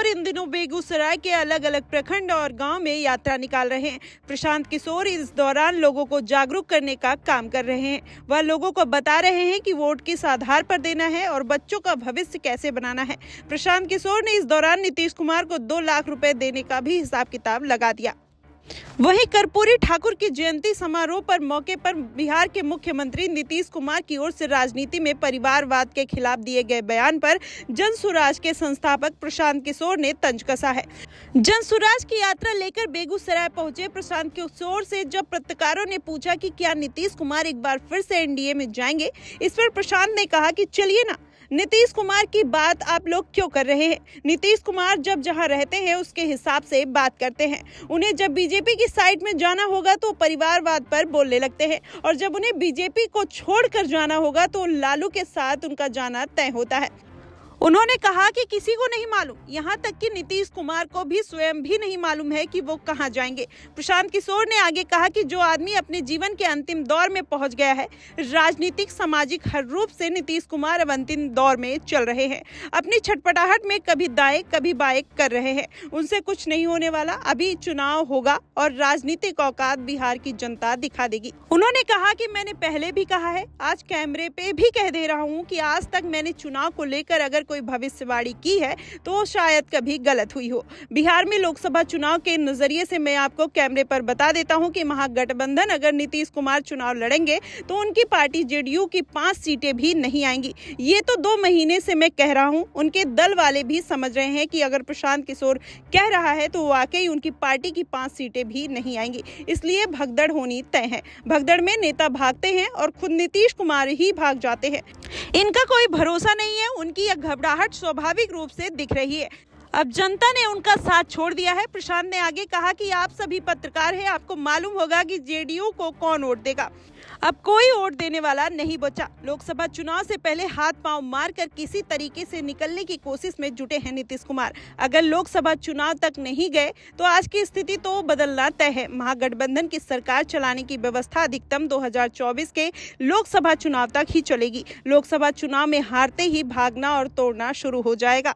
किशोर इन दिनों बेगूसराय के अलग अलग प्रखंड और गांव में यात्रा निकाल रहे हैं। प्रशांत किशोर इस दौरान लोगों को जागरूक करने का काम कर रहे हैं। वह लोगों को बता रहे हैं कि वोट किस आधार पर देना है और बच्चों का भविष्य कैसे बनाना है। प्रशांत किशोर ने इस दौरान नीतीश कुमार को 2 लाख रुपए देने का भी हिसाब किताब लगा दिया। वहीं कर्पूरी ठाकुर की जयंती समारोह पर मौके पर बिहार के मुख्यमंत्री नीतीश कुमार की ओर से राजनीति में परिवारवाद के खिलाफ दिए गए बयान पर जनसुराज के संस्थापक प्रशांत किशोर ने तंज कसा है। जनसुराज की यात्रा लेकर बेगूसराय पहुंचे प्रशांत किशोर से जब पत्रकारों ने पूछा कि क्या नीतीश कुमार एक बार फिर से एनडीए में जाएंगे, इस पर प्रशांत ने कहा कि चलिए ना, नीतीश कुमार की बात आप लोग क्यों कर रहे हैं। नीतीश कुमार जब जहां रहते हैं उसके हिसाब से बात करते हैं। उन्हें जब बीजेपी की साइड में जाना होगा तो परिवारवाद पर बोलने लगते हैं और जब उन्हें बीजेपी को छोड़कर जाना होगा तो लालू के साथ उनका जाना तय होता है। उन्होंने कहा कि किसी को नहीं मालूम, यहाँ तक कि नीतीश कुमार को भी स्वयं भी नहीं मालूम है कि वो कहाँ जाएंगे। प्रशांत किशोर ने आगे कहा कि जो आदमी अपने जीवन के अंतिम दौर में पहुंच गया है, राजनीतिक सामाजिक हर रूप से नीतीश कुमार अब अंतिम दौर में चल रहे हैं। अपनी छटपटाहट में कभी दाएं कभी बाएं कर रहे हैं। उनसे कुछ नहीं होने वाला। अभी चुनाव होगा और राजनीतिक औकात बिहार की जनता दिखा देगी। उन्होंने कहा कि मैंने पहले भी कहा है, आज कैमरे पे भी कह दे रहा हूँ कि आज तक मैंने चुनाव को लेकर अगर कोई भविष्यवाणी की है तो शायद कभी गलत हुई हो। बिहार में लोकसभा चुनाव के नजरिए से मैं आपको कैमरे पर बता देता हूं कि महागठबंधन अगर नीतीश कुमार चुनाव लड़ेंगे तो उनकी पार्टी जेडीयू की 5 सीटें भी नहीं आएंगी। ये तो 2 महीने से मैं कह रहा हूं। उनके दल वाले भी समझ रहे हैं कि अगर प्रशांत किशोर कह रहा है तो वाकई उनकी पार्टी की 5 सीटें भी नहीं आएंगी। इसलिए भगदड़ होनी तय है। भगदड़ में नेता भागते हैं और खुद नीतीश कुमार ही भाग जाते हैं। इनका कोई भरोसा नहीं है। उनकी यह घबराहट स्वाभाविक रूप से दिख रही है। अब जनता ने उनका साथ छोड़ दिया है। प्रशांत ने आगे कहा कि आप सभी पत्रकार हैं, आपको मालूम होगा कि जेडीयू को कौन वोट देगा। अब कोई वोट देने वाला नहीं बचा। लोकसभा चुनाव से पहले हाथ पांव मारकर किसी तरीके से निकलने की कोशिश में जुटे हैं नीतीश कुमार। अगर लोकसभा चुनाव तक नहीं गए तो आज की स्थिति तो बदलना तय है। महागठबंधन की सरकार चलाने की व्यवस्था अधिकतम 2024 के लोकसभा चुनाव तक ही चलेगी। लोकसभा चुनाव में हारते ही भागना और तोड़ना शुरू हो जाएगा।